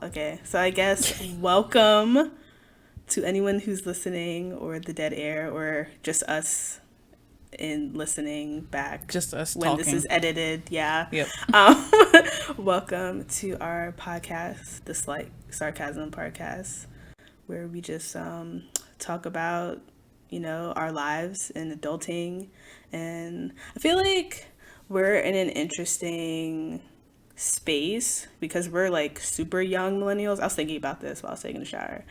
Okay, so I guess welcome to anyone who's listening, or the dead air, or just us in listening back Just us when this talking. is edited. Yeah. Yep. Um, welcome to our podcast, the Slight Sarcasm Podcast, where we just talk about, our lives and adulting. And I feel like we're in an interesting space because we're like super young millennials. I was thinking about this while I was taking a shower.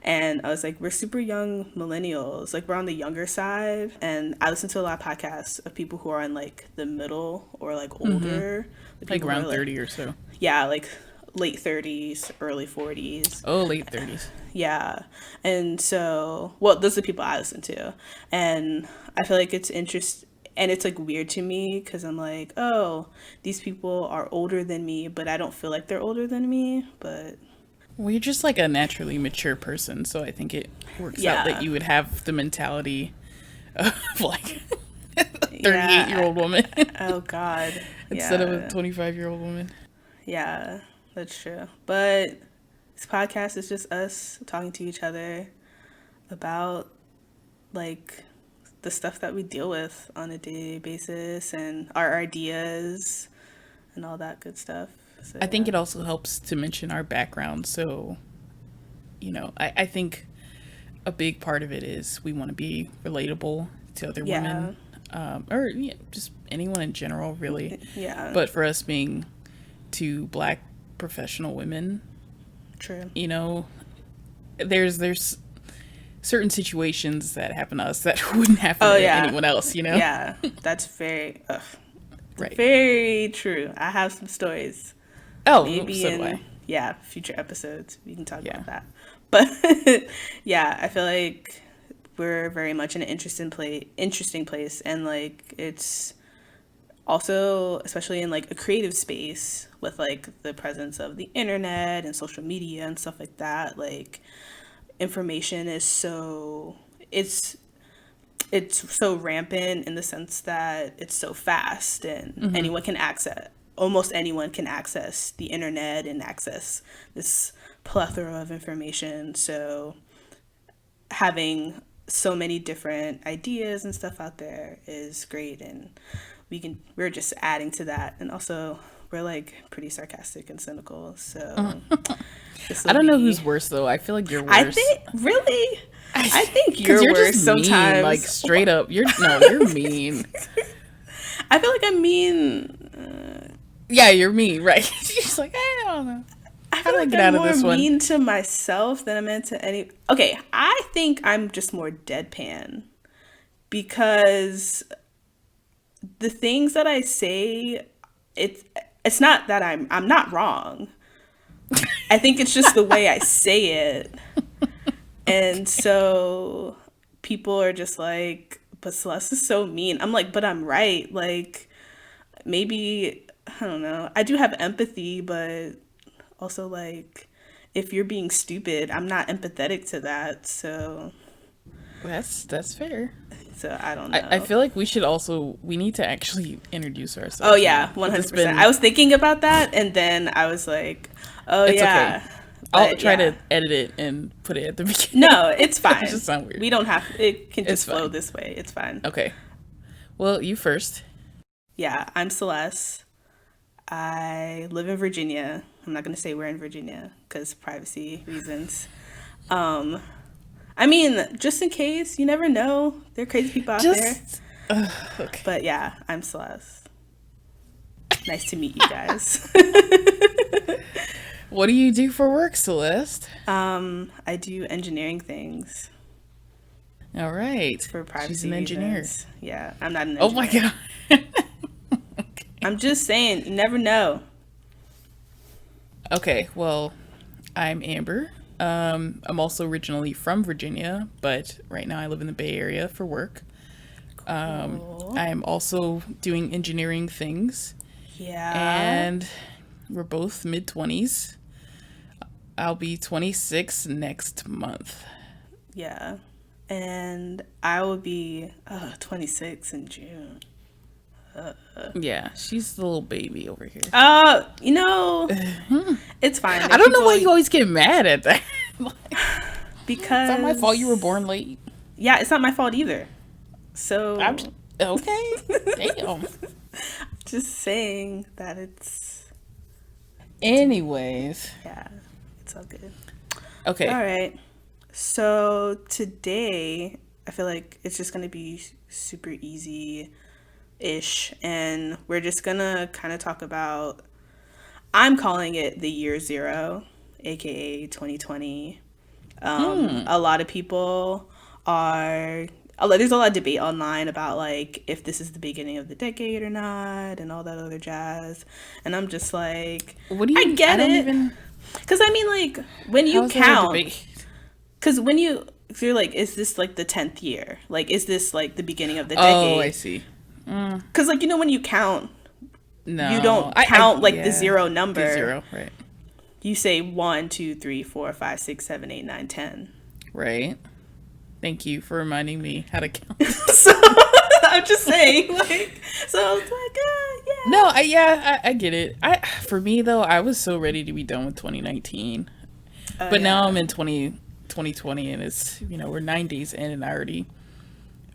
And I was like, we're super young millennials. Like, we're on the younger side. And I listen to a lot of podcasts of people who are in like the middle or like older. The Like people who are around like, 30 or so. yeah, like late 30s, early 40s. Oh, late 30s. Yeah. And so, well, those are the people I listen to. And I feel like it's interesting. And it's like weird to me because I'm like, oh, these people are older than me, but I don't feel like they're older than me. But Well, you're just like a naturally mature person, so I think it works out that yeah, you would have the mentality of like a 38-year-old yeah. old woman Oh, God. instead of a Yeah. 25-year-old woman. Yeah, that's true. But this podcast is just us talking to each other about like the stuff that we deal with on a daily basis and our ideas and all that good stuff. So I think yeah. it also helps to mention our background. So, I think a big part of it is we want to be relatable to other Yeah. women, or just anyone in general, really. Yeah. But for us being two black professional women, True. there's certain situations that happen to us that wouldn't happen Oh to yeah. anyone else. Yeah. That's Right. very true. I have some stories. Oh, Maybe so do in, I. yeah, future episodes we can talk Yeah. about that. But yeah, I feel like we're very much in an interesting place, and like it's also, especially in like a creative space with like the presence of the internet and social media and stuff like that, like information is so it's so rampant in the sense that it's so fast and almost anyone can access the internet and access this plethora of information. So having so many different ideas and stuff out there is great, and we're just adding to that. And also we're like pretty sarcastic and cynical, so this I will don't know be who's worse though. I feel like you're I worse. think really I think Because you're you're worse just mean, like sometimes. straight up. You're mean. I feel like I'm mean. Yeah, you're mean, right? You're just like, I don't know. I How feel do I like get I'm out of more this one? mean to myself than I'm into any. Okay, I think I'm just more deadpan because the things that I say, it's it's not that I'm not wrong. I think it's just the way I say it, and so people are just like, "But Celeste is so mean." I'm like, "But I'm right." Like maybe I don't know. I do have empathy, but also like if you're being stupid, I'm not empathetic to that. That's fair. So I don't I know. feel like we need to actually introduce Oh ourselves yeah, now because it's 100%. been I was thinking about that and then I was like, "Oh it's okay. yeah." I'll But try yeah. to edit it and put it at the beginning. No, it's It'll fine. just sound weird. We don't have it can It's just flow fine. this way. It's fine. Okay. Well, you first. Yeah, I'm Celeste. I live in Virginia. I'm not going to say where in Virginia cuz privacy reasons. Um I mean, just in case, you never know. There are crazy people out there. Just okay. But yeah, I'm Celeste. Nice to meet you guys. What do you do for work, Celeste? I do engineering things All right. for She's privacy an engineer. reasons. Yeah, I'm not an Oh my engineer. god. I'm just saying, you never know. Okay, well, I'm Amber. I'm also originally from Virginia, but right now I live in the Bay Area for work. Cool. I'm also doing engineering things, Yeah. and we're both mid 20s. I'll be 26 next month. Yeah. And I will be 26 in June. Yeah, she's the little baby over here. You know, it's fine. I don't know why you always get mad at that. Because it's not my fault you were born late. Yeah, it's not my fault either. So okay. Damn. Just saying that it's. Anyways. Yeah, it's all good. Okay. All right. So today, I feel like it's just gonna be super easy-ish, and we're just gonna kind of talk about. I'm calling it the year zero, aka 2020. A lot of people are. There's a lot of debate online about like if this is the beginning of the decade or not, and all that other jazz. And I'm just like, what do you? I get it. Because I mean, like when you count, because you're like, is this like the 10th year? Like, is this like the beginning of the decade? Oh, I see. Because like when you count, no, you don't count like yeah, the zero number. The zero, right? You say 1, 2, 3, 4, 5, 6, 7, 8, 9, 10. Right. Thank you for reminding me how to count. So I'm just saying, like, so I was like, yeah. No, I get it. For me though, I was so ready to be done with 2019, but now I'm in 2020, and it's we're 9 days in, and I already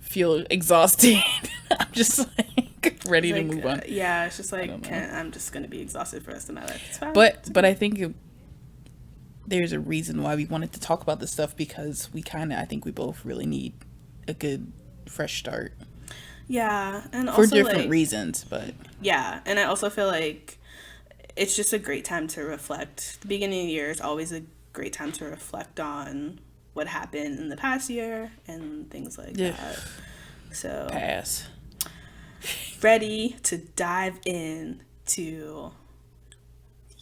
feel exhausted. I'm just like ready to move on. Yeah, it's just like I'm just gonna be exhausted for the rest of my life. It's fine. But I think there's a reason why we wanted to talk about this stuff, because I think we both really need a good fresh start. Yeah, and also for different reasons, but yeah, and I also feel like it's just a great time to reflect. The beginning of the year is always a great time to reflect on what happened in the past year and things like that. So pass. Ready to dive in to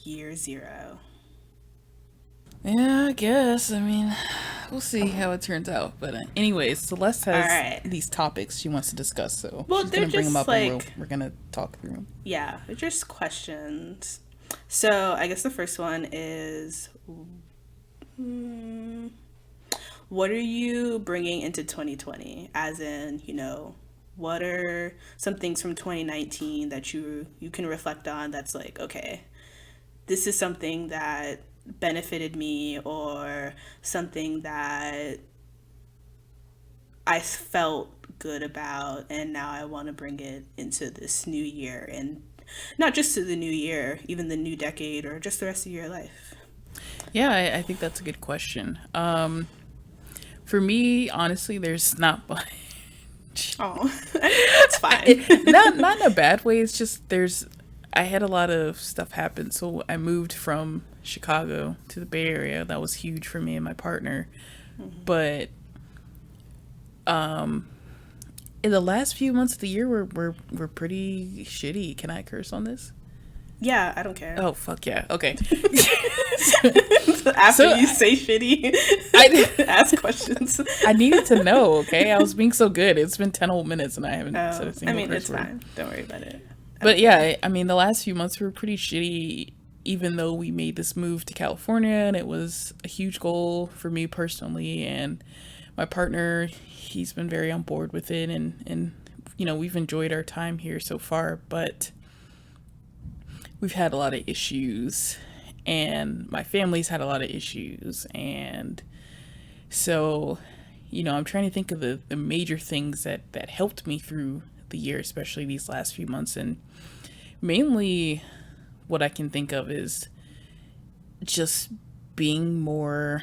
year zero. Yeah, I guess. I mean, we'll see how it turns out. But anyways, Celeste has these topics she wants to discuss, so she's going to bring them up and we're going to talk through them. Yeah, they're just questions. So I guess the first one is, what are you bringing into 2020? As in, what are some things from 2019 that you can reflect on that's like, okay, this is something that benefited me, or something that I felt good about, and now I want to bring it into this new year, and not just to the new year, even the new decade, or just the rest of your life. Yeah, I think that's a good question. For me, honestly, there's not much. Oh, that's fine. not in a bad way. It's just I had a lot of stuff happen. So I moved from Chicago to the Bay Area. That was huge for me and my partner. Mm-hmm. But in the last few months of the year, we're pretty shitty. Can I curse on this? Yeah, I don't care. Oh, fuck yeah. Okay. After you say shitty, I ask questions. I needed to know, okay? I was being so good. It's been 10 whole minutes and I haven't said a single curse word. It's fine. Don't worry about it. But yeah, I mean, the last few months were pretty shitty, even though we made this move to California, and it was a huge goal for me personally, and my partner, he's been very on board with it, and we've enjoyed our time here so far, but we've had a lot of issues, and my family's had a lot of issues, and so, I'm trying to think of the major things that helped me through the year, especially these last few months, and mainly what I can think of is just being more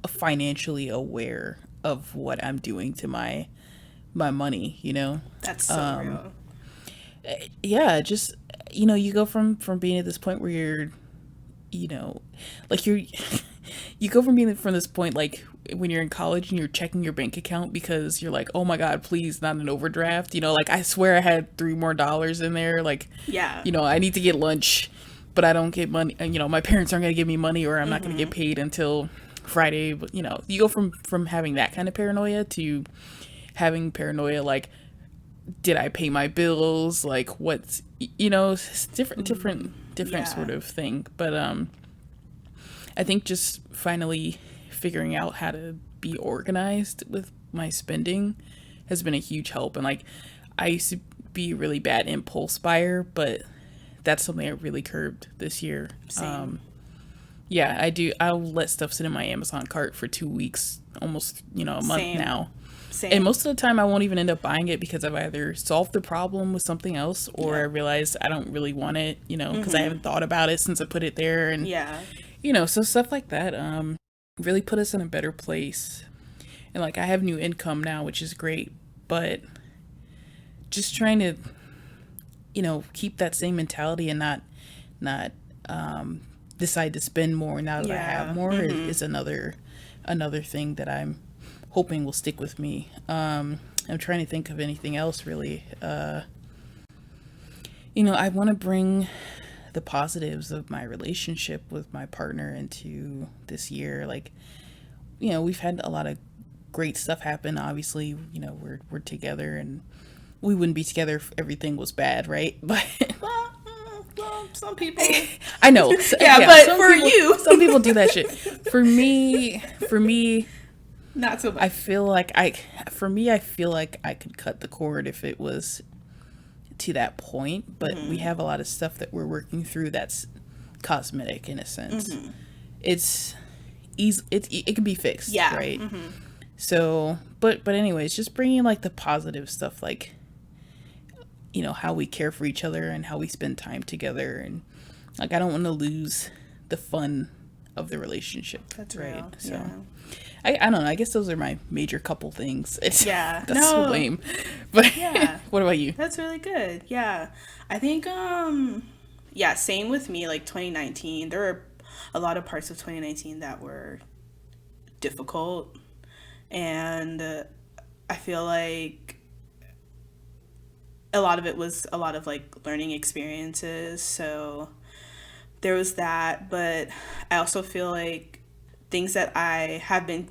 financially aware of what I'm doing to my money, That's so real. Yeah, just you go from being at this point where you're like you go from being from this point, like when you're in college and you're checking your bank account because you're like, oh my god, please not an overdraft, like I swear I had $3 more in there, like, yeah, I need to get lunch but I don't get money, my parents aren't gonna give me money, or I'm not gonna get paid until Friday. But you go from having that kind of paranoia to having paranoia like, did I pay my bills, like what's it's different yeah. Sort of thing. But I think just finally figuring out how to be organized with my spending has been a huge help. And like I used to be a really bad impulse buyer, but that's something I really curbed this year. Same. Yeah, I do. I'll let stuff sit in my Amazon cart for 2 weeks, almost, a month Same. now. And Same. most of the time, I won't even end up buying it because I've either solved the problem with something else or I Yeah. realized I don't really want it, because I haven't thought about it since I put it there. And, Yeah. so stuff like that really put us in a better place. And, like, I have new income now, which is great. But just trying to, keep that same mentality and not decide to spend more now that I have Yeah. more is another thing that I'm hoping will stick with me. I'm trying to think of anything else really. I want to bring the positives of my relationship with my partner into this year. Like, we've had a lot of great stuff happen. Obviously, we're together and we wouldn't be together if everything was bad, right? But Well, some people. I know. Yeah, but for people, you, some people do that shit. For me, not so I much. feel like I feel like I could cut the cord if it was to that point, but we have a lot of stuff that we're working through that's cosmetic in a sense. It's easy, it can be fixed, Yeah. right? So, but anyways, just bringing like the positive stuff, like how we care for each other and how we spend time together, and like I don't want to lose the fun of the relationship. That's right. real. So Yeah. I don't know. I guess those are my major couple things. It's Yeah. that's so No. lame. But Yeah. what about you? That's really good. Yeah. I think yeah, same with me, like 2019. There were a lot of parts of 2019 that were difficult, and I feel like a lot of it was a lot of like learning experiences. So there was that, but I also feel like things that I have been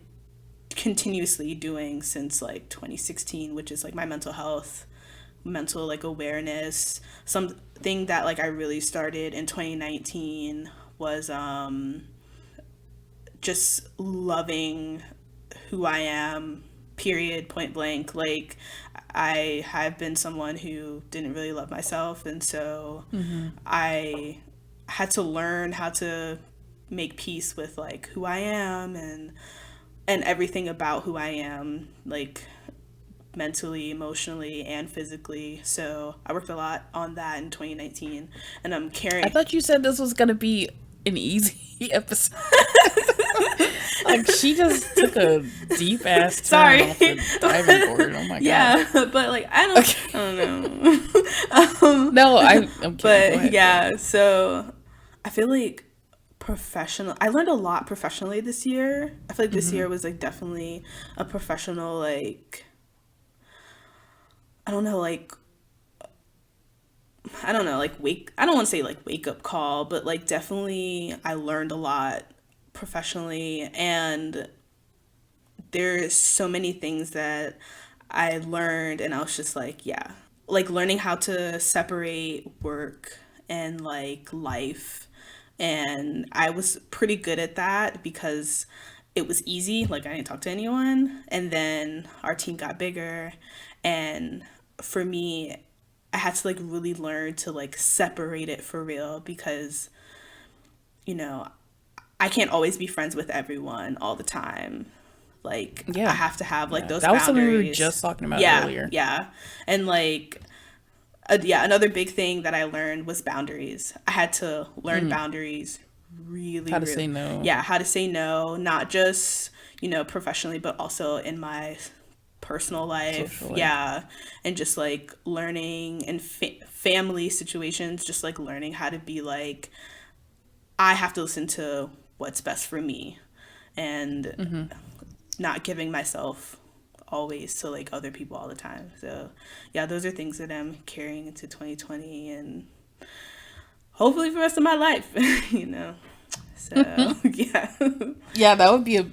continuously doing since like 2016, which is like my mental health, mental like awareness. Something that like I really started in 2019 was just loving who I am, period, point blank. Like, I have been someone who didn't really love myself, and so I had to learn how to make peace with like who I am and everything about who I am, like mentally, emotionally, and physically. So I worked a lot on that in 2019, and I'm I carrying. thought you said this was gonna be an easy episode. Like she just took a deep ass turn Sorry. off the diving board. Oh my god. Yeah, but like Okay. I don't know. No, I'm kidding. Go But ahead. Go yeah, ahead. so I feel like I learned a lot professionally this year. I feel like this year was like definitely a professional, like, I don't know, like, I don't know, like I don't want to say like wake up call, but like definitely I learned a lot professionally, and there's so many things that I learned, and I was just like, yeah, like learning how to separate work and like life. And I was pretty good at that because it was easy. Like, I didn't talk to anyone. And then our team got bigger. And for me, I had to like really learn to like separate it for real because, you know, I can't always be friends with everyone all the time. Like, I Yeah. have to have like Yeah. those That was something we were boundaries. just talking about Yeah, earlier. yeah. And like, yeah, another big thing that I learned was boundaries. I had to learn boundaries really, How to say really, no yeah, how to say no, not just, professionally, but also in my personal life. social life. Yeah. And just like learning in family situations, just like learning how to be like, I have to listen to what's best for me and not giving myself always to like other people all the time. So yeah, those are things that I'm carrying into 2020 and hopefully for the rest of my life, you know. So yeah. Yeah, that would be a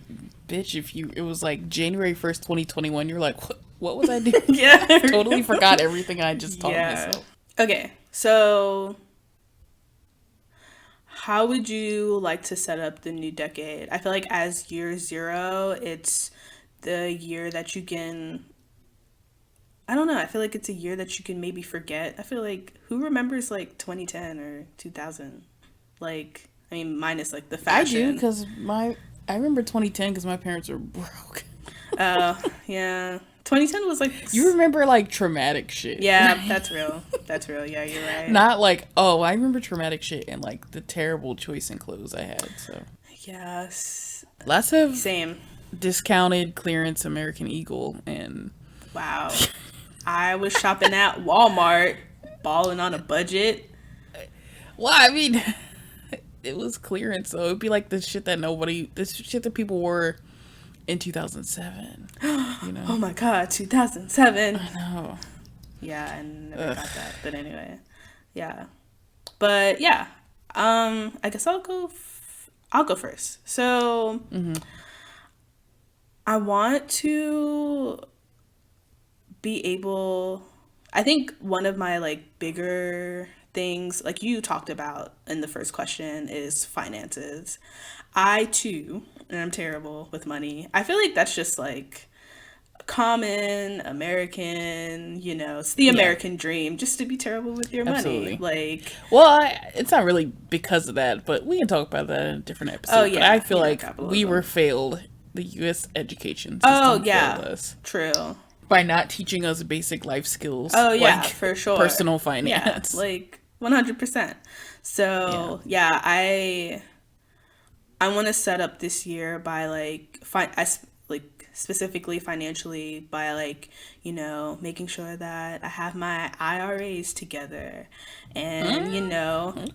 bitch if it was like January 1st, 2021. You're like, what was I doing? Yeah. Totally forgot everything I just taught Yeah. myself. Okay. So how would you like to set up the new decade? I feel like as year zero, it's the year that you can I don't know. I feel like it's a year that you can maybe forget. I feel like who remembers like 2010 or 2000? Like, I mean, minus like the I do fashion. because I remember 2010 because my parents were broke. Yeah. 2010 was like, You remember like traumatic shit, yeah, right? that's real. That's real. Yeah, you're right. Not like, oh, I remember traumatic shit and like the terrible choice in clothes I had. So Yes. lots of Same. discounted clearance American Eagle and Wow. I was shopping at Walmart, balling on a budget. well, I mean, it was clearance, so it'd be like the shit that people wore in 2007. You Oh know, my god, 2007. I know. Yeah, I never Ugh. got that. But anyway, yeah. But yeah, I guess I'll go first. So I want to be able. I think one of my like bigger things, like you talked about in the first question, is finances. I too, and I'm terrible with money. I feel like that's just like common American, it's the Yeah, American dream just to be terrible with your money. absolutely. Like, Well, it's not really because of that, but we can talk about that in a different oh episode. But I yeah, feel like we were capitalism. failed. The U.S. education Oh system failed yeah, us true. by not teaching us basic life skills Oh yeah, like for sure. personal Yeah, finance. like 100%. Yeah. So, yeah, I want to set up this year by like like specifically financially by like, making sure that I have my IRAs together and,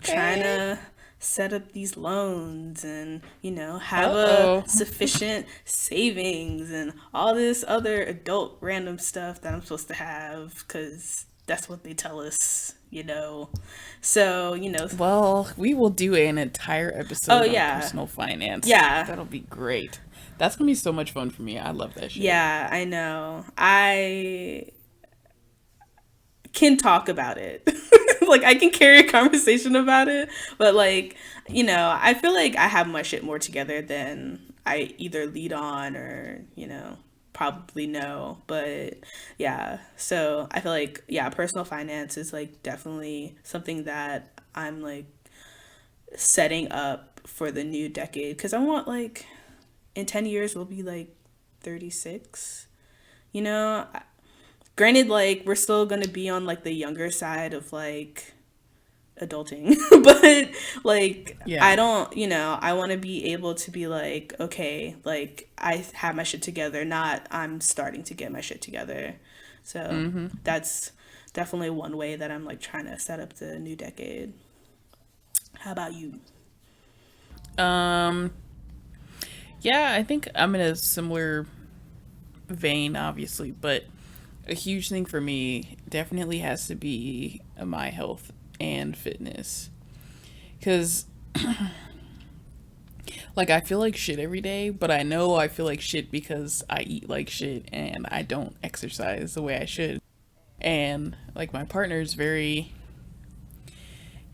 trying Okay. to set up these loans and, have Uh a oh. sufficient savings and all this other adult random stuff that I'm supposed to have cuz that's what they tell us, So, Well, we will do an entire oh episode on yeah. personal finance. Yeah. That'll be great. That's gonna be so much fun for me. I love that shit. Yeah, I know. I can talk about it. Like I can carry a conversation about it, but like, I feel like I have my shit more together than I either lead on or, probably know. But yeah, so I feel like yeah, personal finance is like definitely something that I'm like setting up for the new decade because I want like in 10 years we'll be like 36. You know, granted, like we're still gonna be on like the younger side of like adulting, but like Yeah. I don't, I want to be able to be like, okay, like I have my shit together, not I'm starting to get my shit together. So that's definitely one way that I'm like trying to set up the new decade. How about you? Um. Yeah, I think I'm in a similar vein, obviously, but a huge thing for me definitely has to be my health and fitness. Because, like, I feel like shit every day, but I know I feel like shit because I eat like shit and I don't exercise the way I should. And, like, my partner's very.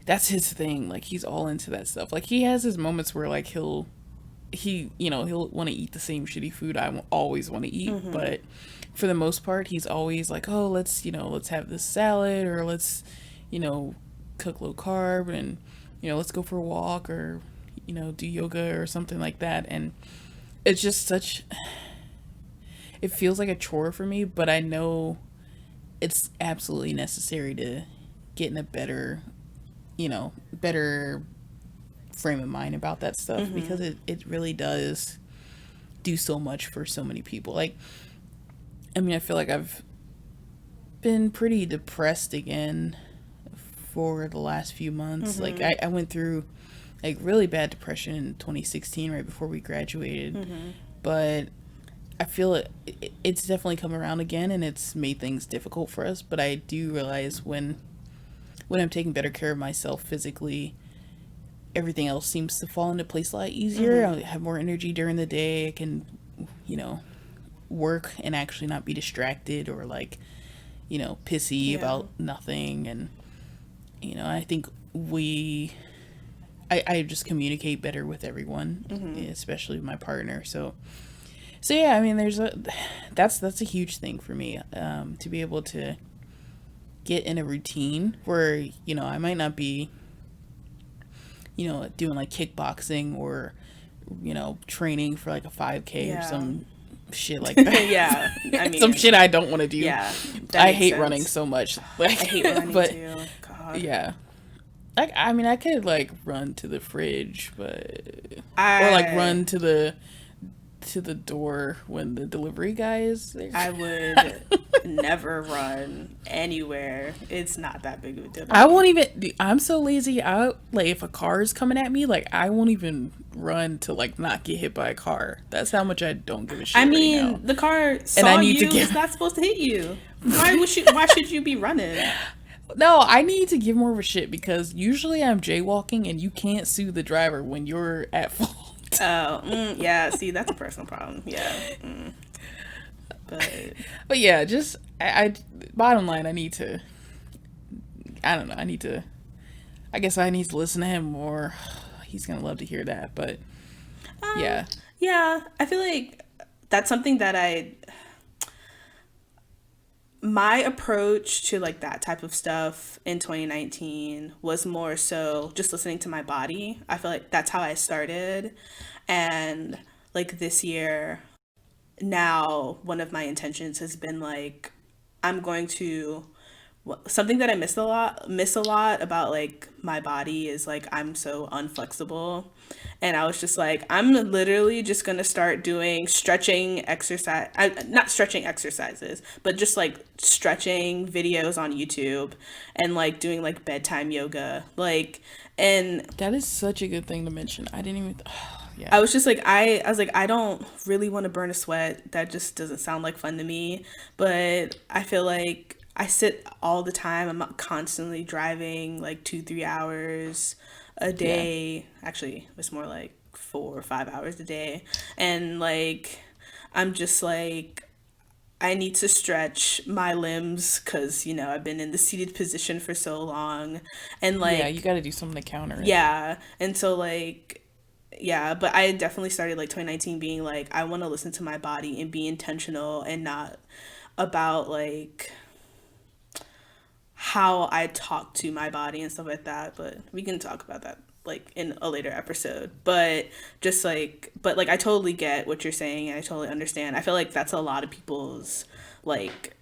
That's his thing. Like, he's all into that stuff. Like, he has his moments where, like, he'll want to eat the same shitty food always want to eat, but for the most part he's always like, oh, let's have this salad, or let's you know cook low carb, and let's go for a walk, or do yoga or something like that. And it's just such, it feels like a chore for me, but I know it's absolutely necessary to get in a better frame of mind about that stuff, because it really does do so much for so many people. Like, I mean, I feel like I've been pretty depressed again for the last few months. Like, I went through like really bad depression in 2016 right before we graduated. But I feel it's definitely come around again, and it's made things difficult for us. But I do realize when I'm taking better care of myself physically, everything else seems to fall into place a lot easier. I have more energy during the day. I can, you know, work and actually not be distracted or like, pissy Yeah. about nothing. And, I think I just communicate better with everyone, especially with my partner. So So yeah, I mean, that's a huge thing for me, to be able to get in a routine where I might not be doing like kickboxing or training for like a 5K or Yeah. some shit like that. Yeah. I Some mean, shit I don't want to do. yeah, that I makes hate running sense. so much. I hate running But too. God. yeah. Like, I mean, I could like run to the fridge, but or like I run to the door when the delivery guy is there. I would never run anywhere. It's not that big of a deal to I me. won't even. I'm so lazy. I like if a car is coming at me, like I won't even run to like not get hit by a car. That's how much I don't give a I shit right now. mean, the car And I saw need to you. It's get. not supposed to hit you. Why should you be running? No, I need to give more of a shit because usually I'm jaywalking and you can't sue the driver when you're at fault. Oh, yeah. See, that's a personal problem. Yeah. But But yeah, just I bottom line, I need to. I don't know. I need to. I guess I need to listen to him more. He's gonna love to hear that, but um, yeah, yeah, I feel like that's something that my approach to like that type of stuff in 2019 was more so just listening to my body. I feel like that's how I started. And like this year, now one of my intentions has been like I'm going to something that I miss a lot about like my body is like I'm so unflexible. And I was just like I'm literally just going to start doing stretching exercise not stretching exercises, but just like stretching videos on YouTube and like doing like bedtime yoga. Like and that is such a good thing to mention. I didn't even. Yeah, I was just like I was like I don't really want to burn a sweat. That just doesn't sound like fun to me. But I feel like I sit all the time. I'm not constantly driving like 2-3 hours a yeah, day. Actually, it's more like 4 or 5 hours a day. And like I'm just like I need to stretch my limbs because I've been in the seated position for so long. And yeah. You like got to do something to counter it. yeah. And so like yeah, but I definitely started like 2019 being like I want to listen to my body and be intentional and not about like how I talk to my body and stuff like that, but we can talk about that like in a later episode. But just like but like I totally get what you're saying and I totally understand. I feel like that's a lot of people's like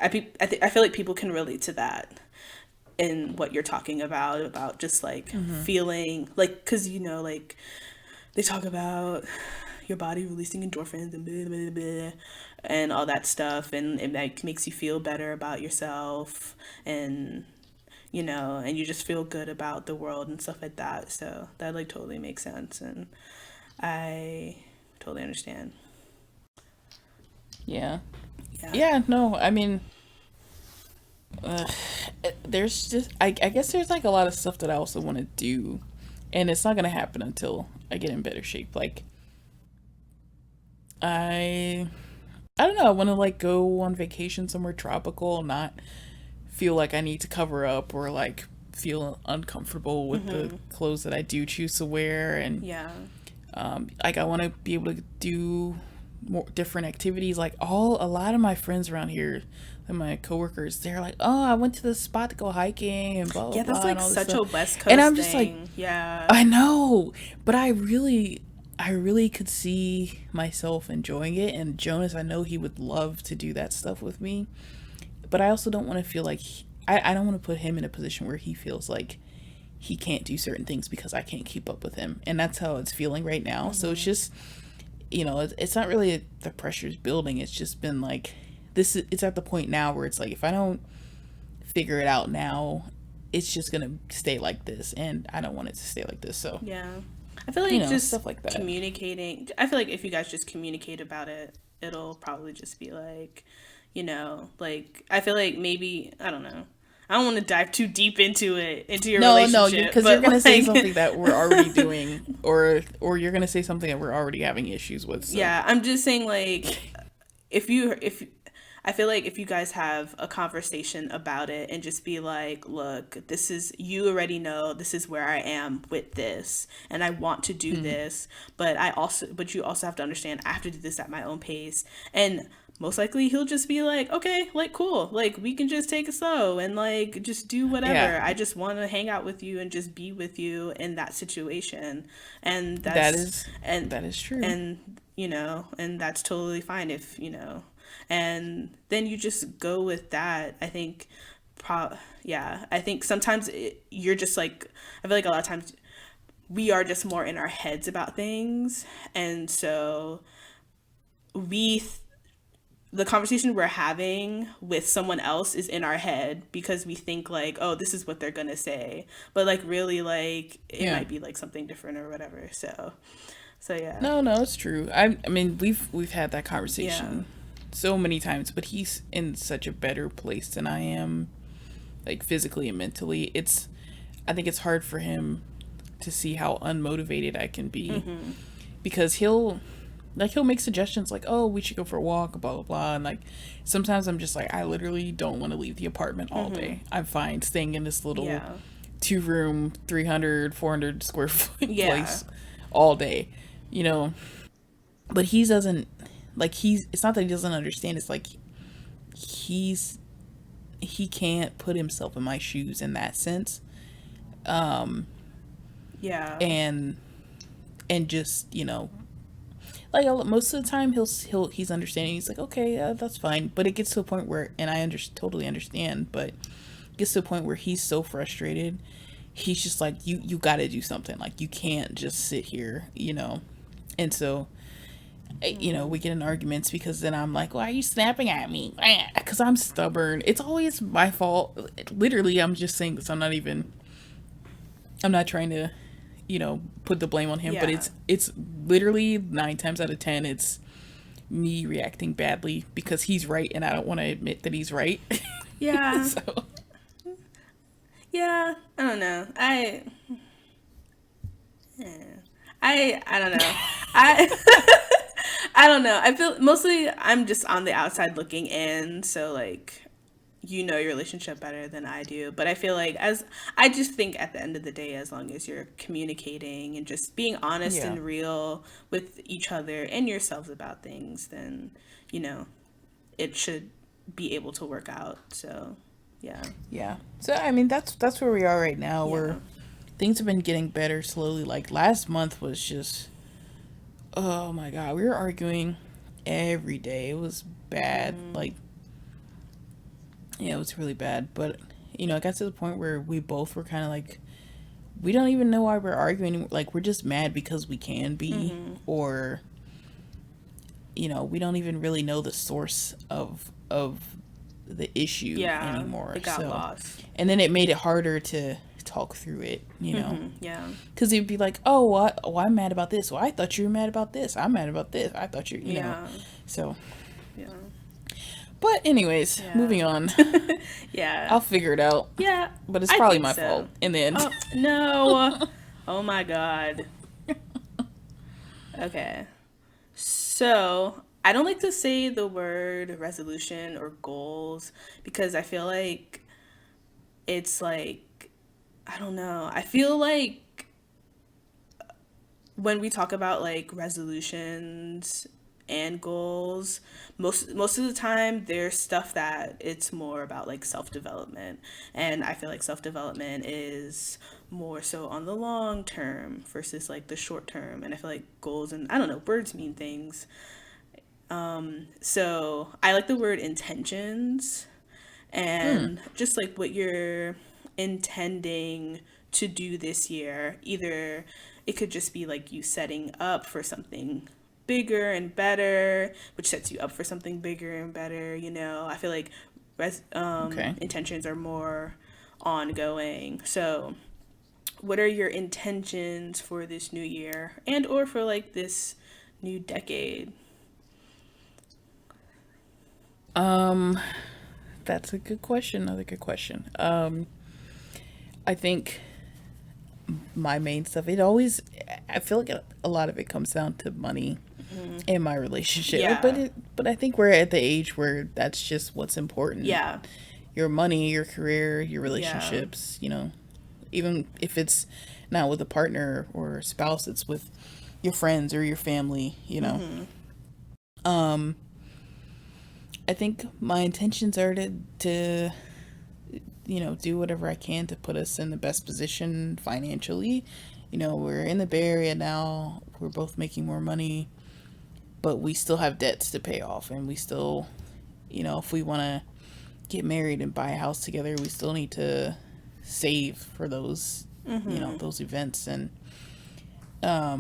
I feel like people can relate to that in what you're talking about just like Mm-hmm. feeling like cuz like they talk about your body releasing endorphins and blah, blah, blah, and all that stuff and it like makes you feel better about yourself and and you just feel good about the world and stuff like that, so that like totally makes sense and I totally understand. Yeah, Yeah. yeah. No, I mean, uh, there's just I guess there's like a lot of stuff that I also want to do, and it's not gonna happen until I get in better shape. Like I I don't know. I want to like go on vacation somewhere tropical, not feel like I need to cover up or like feel uncomfortable with the clothes that I do choose to wear, and Yeah. like I want to be able to do more different activities. Like a lot of my friends around here and my coworkers, they're like, "Oh, I went to this spot to go hiking and blah blah Yeah, that's blah and like all this such stuff," a West and Coast I'm just like, thing. Yeah. I know, but I really could see myself enjoying it. And Jonas, I know he would love to do that stuff with me, but I also don't want to feel like I don't want to put him in a position where he feels like he can't do certain things because I can't keep up with him. And that's how it's feeling right now. So it's just, it's not really the pressure's building. It's just been like, it's at the point now where it's like, if I don't figure it out now, it's just going to stay like this. And I don't want it to stay like this. So, Yeah. I feel like just stuff like that. communicating. I feel like if you guys just communicate about it, it'll probably just be like, like I feel like maybe, I don't know. I don't want to dive too deep into it, into your No, relationship, because you're but gonna say like, something that we're already doing, or you're gonna say something that we're already having issues with. So yeah, I'm just saying like if I feel like if you guys have a conversation about it and just be like, look, this is, you already know this is where I am with this and I want to do Mm. this, but you also have to understand I have to do this at my own pace. And most likely he'll just be like, okay, like cool, like we can just take it slow and like just do Yeah, whatever. I just want to hang out with you and just be with you in that situation. And that that's is and that is true. and and that's totally fine if and then you just go with that. I think yeah, I think sometimes you're just like, I feel like a lot of times we are just more in our heads about things, and so we the conversation we're having with someone else is in our head because we think like, oh, this is what they're gonna say, but like really like it Yeah. might be like something different or whatever. So yeah. No, no, it's true. I mean, we've had that Yeah. conversation so many times, but he's in such a better place than I am, like physically and mentally. I think it's hard for him to see how unmotivated I can be because he'll make suggestions like, "Oh, we should go for a walk," blah blah blah, and like sometimes I'm just like, I literally don't want to leave the apartment all day. I'm fine staying in this little Yeah. 2 room, 300, 400 square foot Yeah. place all day, you know. But he doesn't, like, it's not that he doesn't understand, it's like he's he can't put himself in my shoes in that sense. Yeah. And just, like most of the time he's understanding. He's like, okay, that's fine. But it gets to a point where, and totally understand, but it gets to a point where he's so frustrated. He's just like, you got to do something. Like, you can't just sit here, And so, we get in arguments because then I'm like, why are you snapping at me? Because I'm stubborn. It's always my fault. Literally, I'm just saying this. I'm not trying to, put the blame on him, but Yeah. it's literally 9 times out of 10, it's me reacting badly because he's right and I don't want to admit that he's right. Yeah. So, Yeah. I don't know. I don't know. I I don't know. I feel mostly I'm just on the outside looking in, so like you know your relationship better than I do. But I feel like as I just think at the end of the day, as long as you're communicating and just being honest yeah. and real with each other and yourselves about things, then you know it should be able to work out. So yeah. Yeah. So I mean, that's where we are right now. Yeah. Where things have been getting better slowly. Like last month was just, oh my god, we were arguing every day. It was bad. Like, yeah, it was really bad. But it got to the point where we both were kind of like, we don't even know why we're arguing. Like, we're just mad because we can be, or we don't even really know the source of the issue Yeah. anymore. It got So, lost. and then it made it harder to talk through it. Yeah. Because he'd be like, oh, well, I'm mad about this. Well, I thought you were mad about this. I'm mad about this. I thought you. Yeah. So, Yeah. but anyways, Yeah. moving on. Yeah. I'll figure it out. Yeah. But it's I probably think my so. fault in the end. Oh, no. Oh my God. Okay. So, I don't like to say the word resolution or goals because I feel like it's like, I don't know. I feel like when we talk about like resolutions and goals, most of the time there's stuff that it's more about like self-development, and I feel like self-development is more so on the long term versus like the short term, and I feel like goals, and I don't know, words mean things. So I like the word intentions, Hmm. and just like what you're intending to do this year. Either it could just be like you setting up for something bigger and better, which sets you up for something bigger and better. I feel like Okay. intentions are more ongoing. So, what are your intentions for this new year and or for like this new decade? Um, that's a good question. Another good question. I think my main stuff, I feel like a lot of it comes down to money. in my relationship. Yeah. But I think we're at the age where that's just what's important. Yeah. Your money, your career, your Yeah. relationships, even if it's not with a partner or a spouse, it's with your friends or your family. Um I think my intentions are to do whatever I can to put us in the best position financially. We're in the Bay Area now. We're both making more money, but we still have debts to pay off, and we still, if we want to get married and buy a house together, we still need to save for those events. And I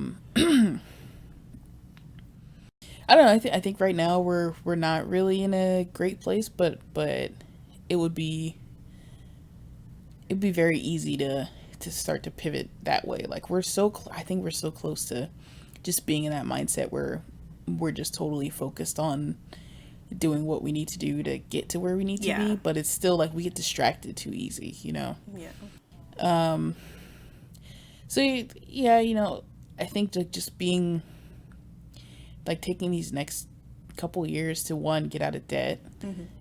don't know. I think right now we're not really in a great place, but it would be it'd be very easy to start to pivot that way. Like I think we're so close to just being in that mindset where we're just totally focused on doing what we need to do to get to where we need to Yeah. be, but it's still like we get distracted too easy. Yeah. So yeah, I think like just being like taking these next couple years to one, get out of debt,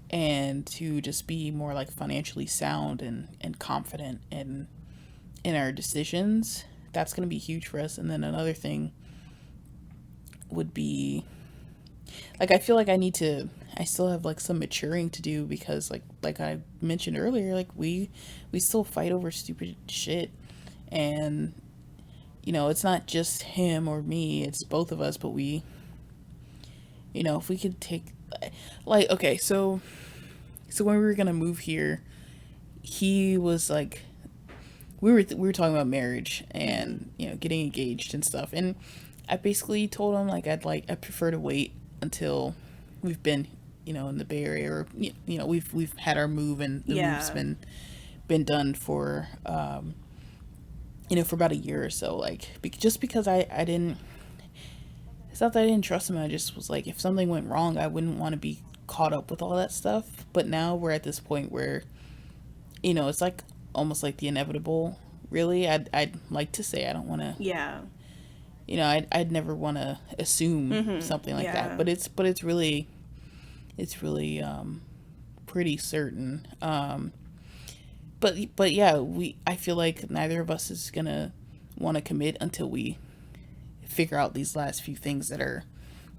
and to just be more like financially sound and confident in our decisions. That's going to be huge for us. And then another thing would be like I feel like I still have like some maturing to do, because like I mentioned earlier, like we still fight over stupid shit. And it's not just him or me, it's both of us. But if we could take, like, okay, so when we were gonna move here, he was like, we were talking about marriage and getting engaged and stuff. And I basically told him like I prefer to wait until we've been in the Bay Area, or we've had our move, and the move's Yeah. been done for for about a year or so. Like, just because I didn't, it's not that I didn't trust him, I just was like, if something went wrong, I wouldn't want to be caught up with all that stuff. But now we're at this point where it's like almost like the inevitable. Really, I'd like to say, I don't want to, Yeah. I'd never want to assume something like that, Yeah. but it's really pretty certain. But yeah, I feel like neither of us is gonna want to commit until we figure out these last few things that are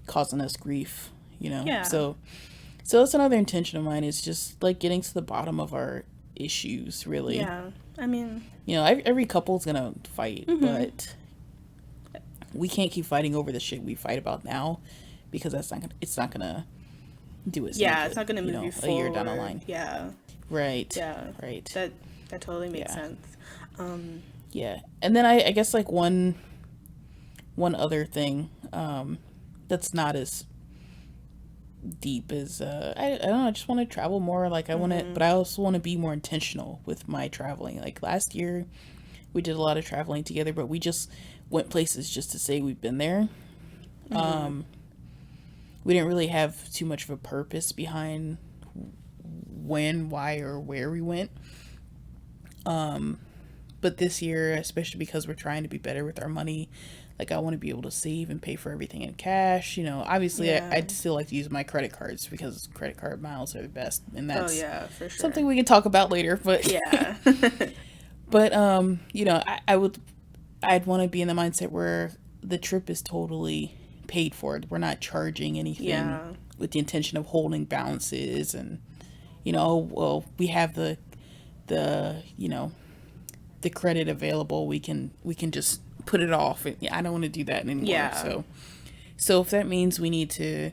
causing us grief. Yeah. So that's another intention of mine, is just like getting to the bottom of our issues, really. Yeah. I mean, Every couple's gonna fight, but we can't keep fighting over the shit we fight about now, because it's not gonna do us any yeah, it's good, not gonna move you a year forward. down the line. Yeah. Right. Yeah. Right. That totally makes Yeah. sense. Yeah. And then I guess like one other thing that's not as deep as I don't know, I just want to travel more. Like I want to, but I also want to be more intentional with my traveling. Like last year we did a lot of traveling together, but we just went places just to say we've been there. We didn't really have too much of a purpose behind when, why, or where we went. But this year, especially because we're trying to be better with our money, like I want to be able to save and pay for everything in cash. Obviously, Yeah. I'd still like to use my credit cards, because credit card miles are the best, and Oh that's yeah, for sure. something we can talk about later. But Yeah. but I'd want to be in the mindset where the trip is totally paid for. We're not charging anything Yeah. with the intention of holding balances, and well, we have the the credit available. We can just put it off. I don't want to do that anymore. Yeah. So if that means we need to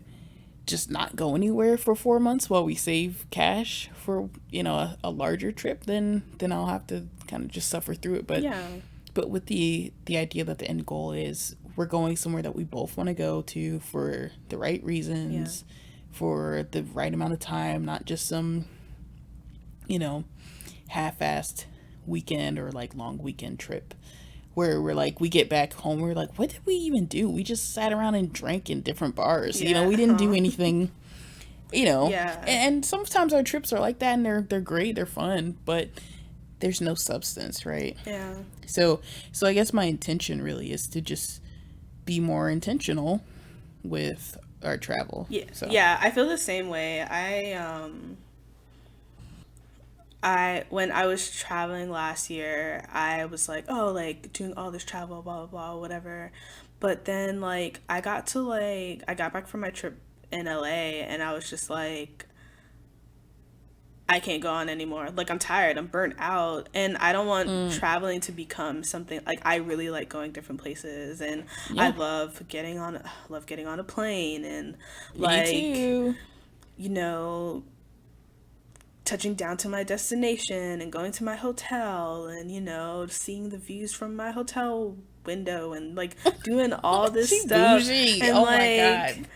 just not go anywhere for 4 months while we save cash for a larger trip, then I'll have to kind of just suffer through it. Yeah. But with the idea that the end goal is we're going somewhere that we both want to go to for the right reasons, for the right amount of time, not just some half-assed weekend or like long weekend trip where we're like, we get back home, we're like, what did we even do? We just sat around and drank in different bars. Yeah. We didn't do anything. Yeah. And sometimes our trips are like that, and they're great, they're fun, but there's no substance, right? Yeah. So I guess my intention really is to just be more intentional with our travel. Yeah, So yeah, I feel the same way. I when I was traveling last year, I was like, oh, like doing all this travel, blah blah blah, whatever. But then like I got back from my trip in LA and I was just like, I can't go on anymore. Like I'm tired, I'm burnt out, and I don't want traveling to become something like I really like going different places and I yeah, love getting on a plane and me like, too. you know, touching down to my destination and going to my hotel and seeing the views from my hotel window and like doing all this She stuff bougie. and Oh my god. like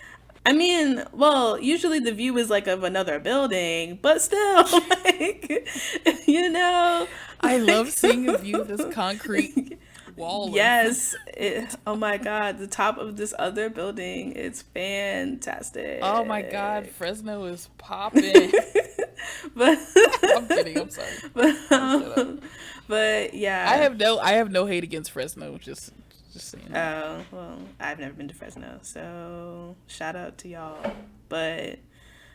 I mean, well, usually the view is like of another building, but still like you know I love like seeing a view of this concrete wall in front. yes, oh my god, the top of this other building, it's Oh my god, fantastic. Fresno is popping. but I'm kidding. I'm sorry. but Let me shut up. but yeah. I have no hate against Fresno. Just saying that. Oh, well, I've never been to Fresno, so shout out to y'all. But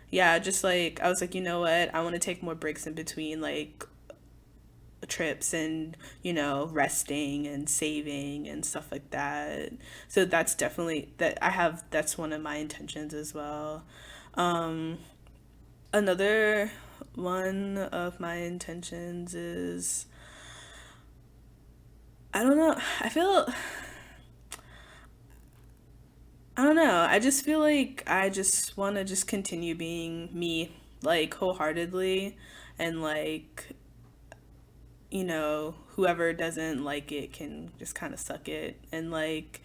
yeah, just like I was like, you know what? I want to take more breaks in between like trips and, resting and saving and stuff like that. So that's definitely that's one of my intentions as well. Um Another one of my intentions is I don't know. I don't know. I just feel like I just want to just continue being me, like wholeheartedly, and like, whoever doesn't like it can just kind of suck it. And like,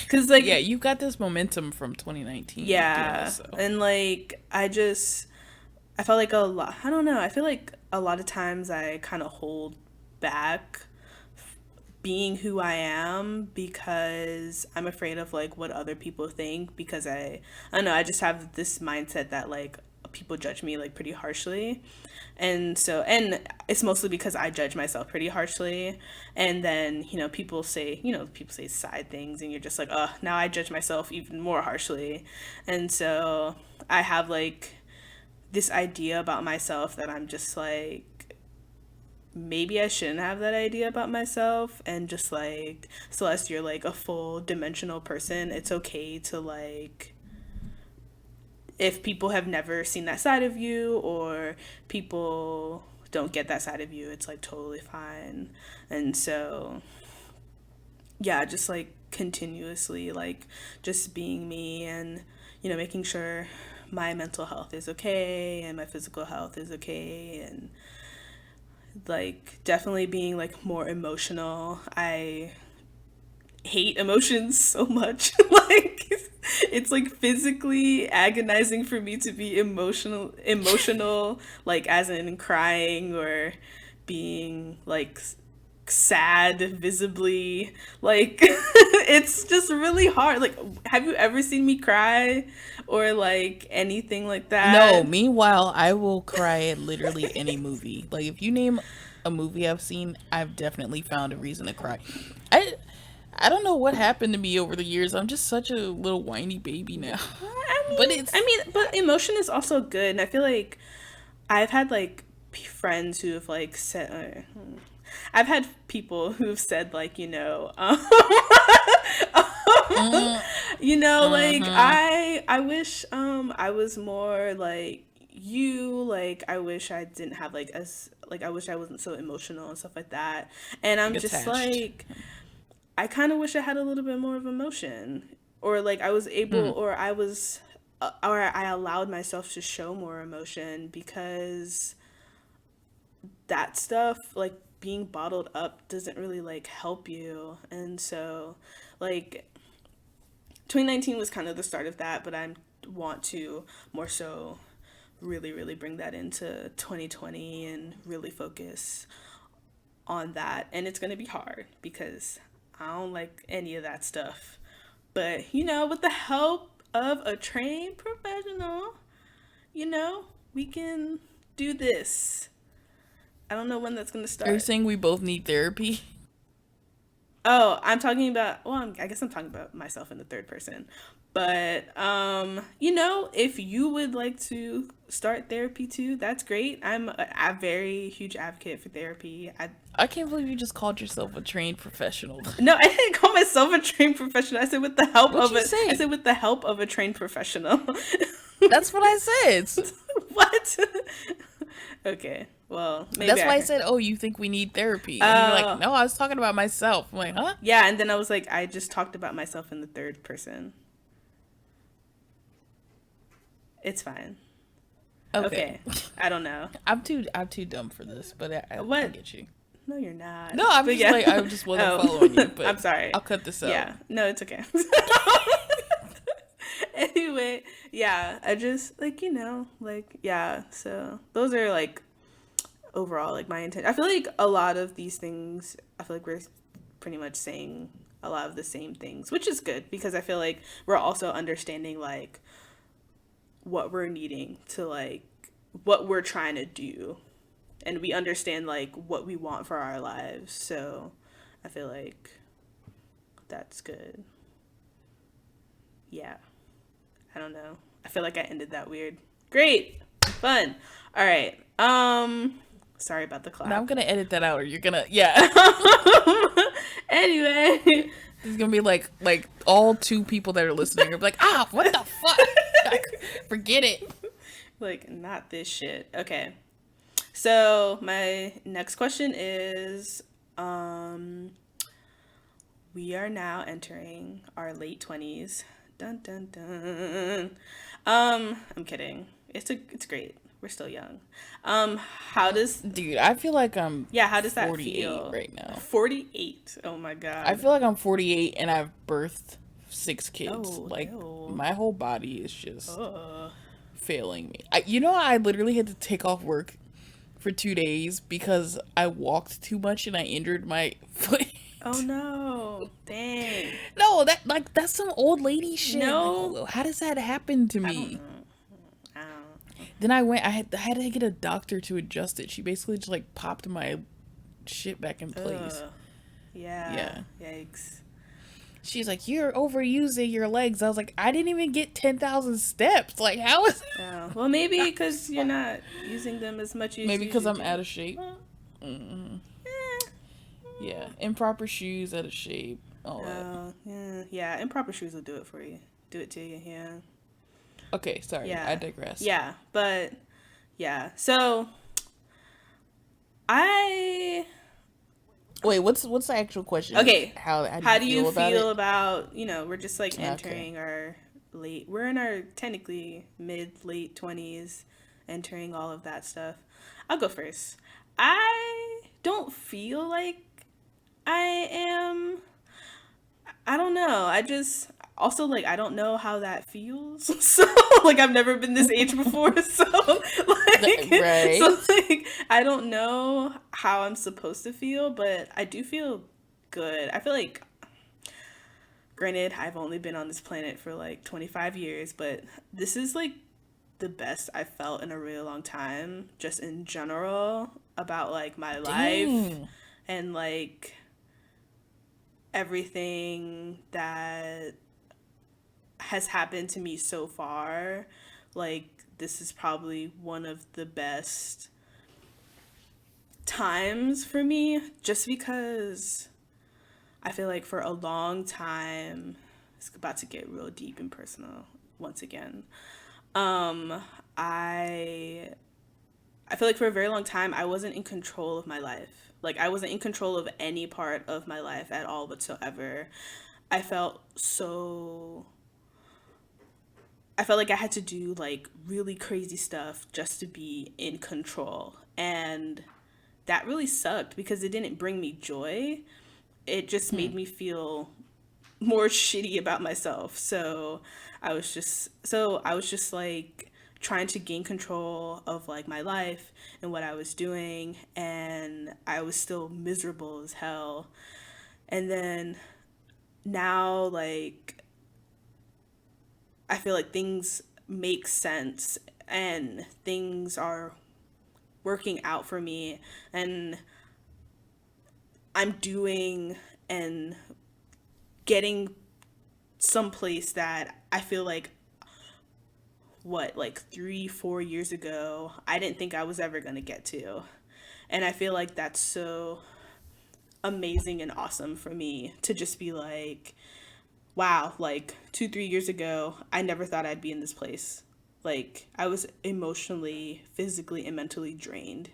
cause Yeah, like, you've got this momentum from 2019 doing this, yeah. so And like, I felt like a lot, I don't know. I feel like a lot of times I kind of hold back being who I am because I'm afraid of like what other people think because I don't know, I just have this mindset that like people judge me like pretty harshly. And it's mostly because I judge myself pretty harshly. And then, people say side things and you're just like, "Oh, now I judge myself even more harshly." And so I have like this idea about myself that I'm just like maybe I shouldn't have that idea about myself and just like Celeste, you're like a full dimensional person. It's okay to like if people have never seen that side of you or people don't get that side of you, it's like totally fine. And so yeah, just like continuously like just being me and making sure my mental health is okay and my physical health is okay and like definitely being like more emotional. I hate emotions so much. Like it's like physically agonizing for me to be emotional like as in crying or being like sad visibly like it's just really hard. Like have you ever seen me cry or like anything like no, that? meanwhile, I will cry at literally any movie. Like if you name a movie I've seen, I've definitely found a reason to cry. I I don't know what happened to me over the years. I'm just such a little whiny baby now. But I it's mean, but emotion is also good, and I feel like I've had like friends who have like said, I've had people who've said like, mm, like mhm. I wish I was more like you, like I wish I didn't have like as like I wish I wasn't so emotional and stuff like that. And Like I'm just attached. like I kind of wish I had a little bit more of emotion or like I was able Mm, or I allowed myself to show more emotion because that stuff like being bottled up doesn't really like help you. And so like 2019 was kind of the start of that, but I want to more so really bring that into 2020 and really focus on that. And it's going to be hard because I don't like any of that stuff. But, with the help of a trained professional, you know, we can do this. I don't know when that's going to are you start. saying we both need therapy? Oh, I'm talking about, well, I guess I'm talking about myself in the third person. But if you would like to start therapy too, that's great. I'm a very huge advocate for therapy. I can't believe you just called yourself a trained professional. No, I didn't call myself a trained professional. I said with the help What'd of you it. I say? said with the help of a trained professional. That's what I said. What? Okay. Well, maybe That's I why I heard. said, "Oh, you think we need therapy?" And you're like, Oh, "No, I was talking about myself." I'm like, "Huh?" yeah, and then I was like, I just talked about myself in the third person. It's fine. Okay. Okay. I don't know. I'm too dumb for this, but I What? get you. No, you're not. No, I'm But just yeah. like I just wasn't following you, Oh, but I'm sorry. I'll cut this out. Yeah. No, it's okay. Anyway, yeah, I just yeah. So those are like overall like my intent. I feel like a lot of these things. I feel like we're pretty much saying a lot of the same things, which is good because I feel like we're also understanding like what we're needing to like what we're trying to do, and we understand like what we want for our lives. So I feel like that's good. Yeah. I don't know. I feel like I ended that weird. Great. Fun. All right. Sorry about the Now I'm clap. gonna edit that out, or you're gonna yeah. Anyway, There's gonna be like all two people that are listening are gonna be like, ah, what the fuck? Forget it. like not this shit. Okay. So, my next question is we are now entering our late 20s. Dun dun dun. I'm kidding. It's great. We're still young. How does Dude, I feel like I'm Yeah, how does that 48 feel? right now. 48. Oh my I god. feel like I'm 48 and I've birthed 6 kids. Oh, Like ew. my whole body is just Ugh. failing me. I literally had to take off work for 2 days because I walked too much and I injured my foot. Oh no. Dang. No, that's some old lady shit. Like, No. how does that happen to I don't me? know. I don't. Then I had to get a doctor to adjust it. She basically just like popped my shit back in place. Ugh. Yeah. Yeah. Yikes. She's like, "You're overusing your legs." I was like, "I didn't even get 10,000 steps. Like, how is Oh. Well, maybe because you're not using them as much as Maybe you because usually I'm do. out of shape. Well, Mm-mm. eh. Yeah, improper shoes, out of shape, all that. Oh, yeah. Yeah. Improper shoes will do it for you. Do it to you. Yeah. Okay, sorry, I Yeah. digress. Yeah. But, yeah. So, I Wait, what's the actual question? Is Okay. how do you How do you feel about feel it? about, we're just like Okay. entering we're in our technically mid, late 20s, entering all of that stuff. I'll go first. I don't feel like I am, I don't know. I just, also, like, I don't know how that feels. So, like, I've never been this age before. So, Right. I don't know how I'm supposed to feel, but I do feel good. I feel like, granted, I've only been on this planet for like 25 years, but this is like the best I've felt in a really long time, just in general, about like my life Dang. and like everything that has happened to me so far. Like, this is probably one of the best times for me, just because I feel like for a long time, it's about to get real deep and personal once again. Um, I I feel like for a very long time I wasn't in control of my life. Like, I wasn't in control of any part of my life at all whatsoever. I felt so I felt like I had to do like really crazy stuff just to be in control. And that really sucked because it didn't bring me joy. It just Hmm. made me feel more shitty about myself. So I was just like trying to gain control of like my life and what I was doing, and I was still miserable as hell. And then now, like, I feel like things make sense and things are working out for me, and I'm doing and getting someplace that I feel like, what, like 3 4 years ago, I didn't think I was ever going to get to. And I feel like that's so amazing and awesome for me to just be like, wow, like 2 3 years ago, I never thought I'd be in this place. Like, I was emotionally, physically, and mentally drained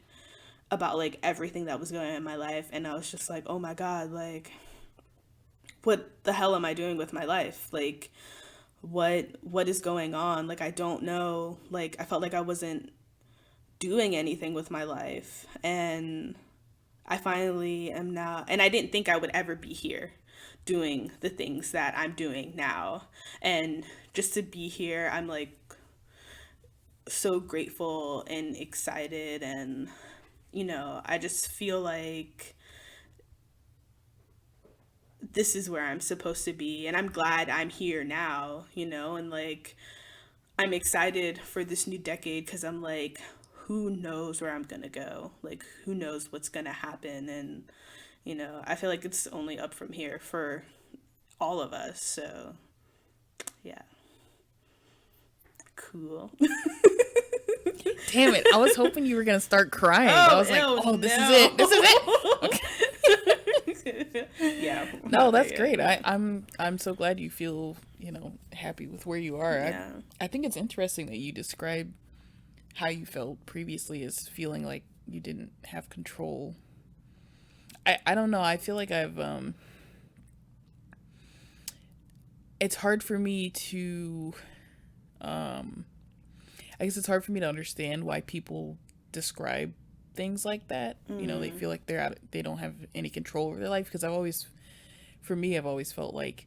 about like everything that was going on in my life. And I was just like, oh my God, like, what the hell am I doing with my life? Like, what is going on? Like, I don't know. Like, I felt like I wasn't doing anything with my life. And I finally am now, and I didn't think I would ever be here doing the things that I'm doing now. And just to be here, I'm like so grateful and excited. And, I just feel like this is where I'm supposed to be. And I'm glad I'm here now, and like, I'm excited for this new decade because I'm like, who knows where I'm gonna go? Like, who knows what's gonna happen? And, I feel like it's only up from here for all of us. So, yeah. Cool. Damn it! I was hoping you were gonna start crying. I Oh, was like, ew, "Oh, this is no. it. This is it." Okay. Yeah. No, Not there that's yet. great. I'm so glad you feel happy with where you are. Yeah. I think it's interesting that you describe how you felt previously as feeling like you didn't have control. I don't know. I feel like it's hard for me to I guess it's hard for me to understand why people describe things like that. They feel like they don't have any control over their life, because for me, I've always felt like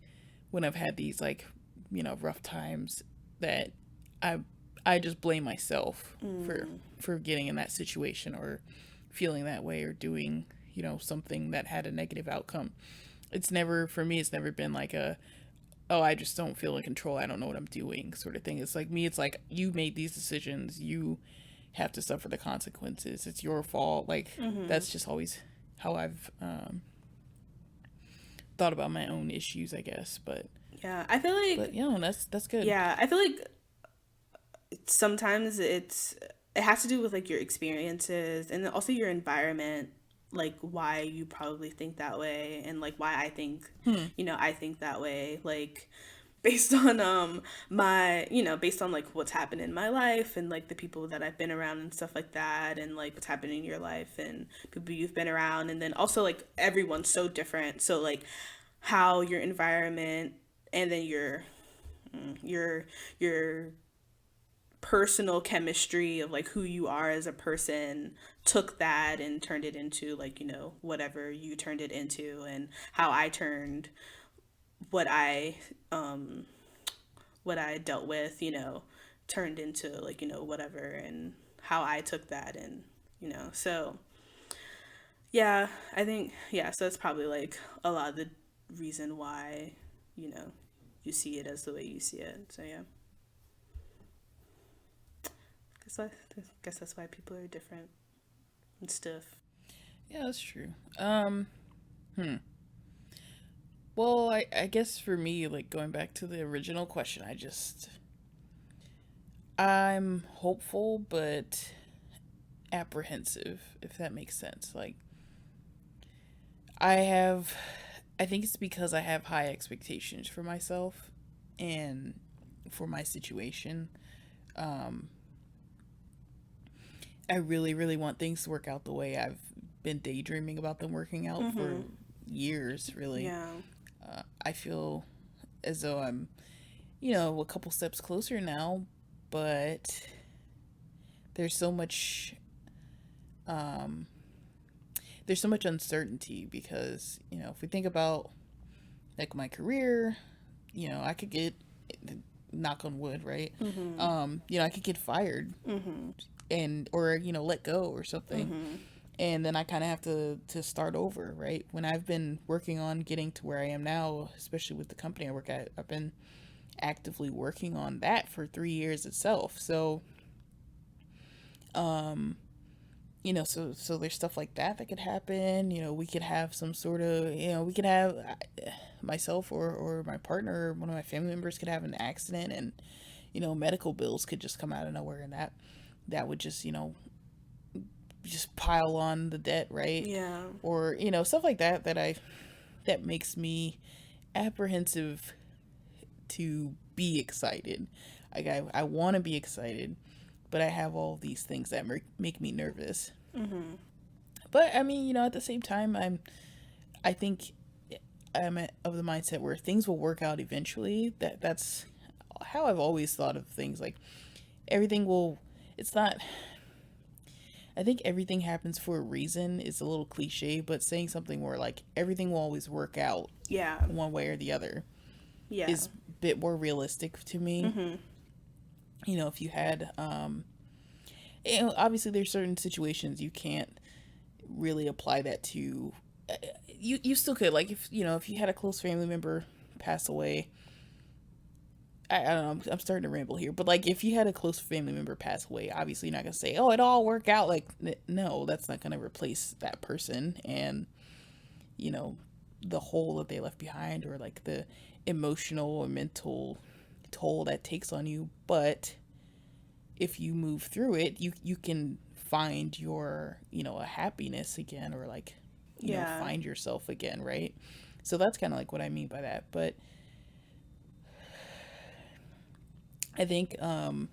when I've had these like, rough times, that I just blame myself for getting in that situation or feeling that way or doing, something that had a negative outcome. For me, it's never been like oh, I just don't feel in control, I don't know what I'm doing sort of thing. It's like me, it's like, you made these decisions, you have to suffer the consequences, it's your fault. Like, that's just always how I've thought about my own issues, I guess. Yeah. I feel like, But that's good. yeah, I feel like sometimes it has to do with like your experiences and also your environment, like why you probably think that way, and like why I think, I think that way, like based on my, based on like what's happened in my life and like the people that I've been around and stuff like that, and like what's happened in your life and people you've been around. And then also like everyone's so different, so like how your environment and then your personal chemistry of like who you are as a person took that and turned it into like, whatever you turned it into. And how I turned what I dealt with, turned into like, whatever, and how I took that. And, so yeah, I think, yeah, so that's probably like a lot of the reason why, you see it as the way you see it. So yeah. Guess that's why people are different and stuff. Yeah, that's true. Well, I guess for me, like, going back to the original question, I'm hopeful but apprehensive, if that makes sense. Like, I think it's because I have high expectations for myself and for my situation. I really, really want things to work out the way I've been daydreaming about them working out for years, really. Yeah. I feel as though I'm, a couple steps closer now, but there's so much, there's so much uncertainty because, if we think about like my career, I could get, knock on wood, right? I could get fired or let go or something, and then I kind of have to start over, right? When I've been working on getting to where I am now, especially with the company I work at, I've been actively working on that for 3 years itself. So so there's stuff like that that could happen. We could have some sort of, we could have myself or my partner or one of my family members could have an accident, and medical bills could just come out of nowhere, and that would just pile on the debt, right? Yeah. Or stuff like that makes me apprehensive to be excited. Like I want to be excited, but I have all these things that make me nervous. But I mean, at the same time, I think of the mindset where things will work out eventually. That's how I've always thought of things. Like everything will. It's not. I think everything happens for a reason is a little cliche, but saying something where like everything will always work out Yeah. one way or the other Yeah. is a bit more realistic to me. If you had, obviously there's certain situations you can't really apply that to. You still could, like, if you had a close family member pass away. I don't know. I'm starting to ramble here, but like if you had a close family member pass away, obviously you're not gonna say, "Oh, it all worked out." Like, no, that's not gonna replace that person and the hole that they left behind, or like the emotional or mental toll that takes on you. But if you move through it, you can find your a happiness again, or like Yeah. find yourself again, right? So that's kind of like what I mean by that. But I think I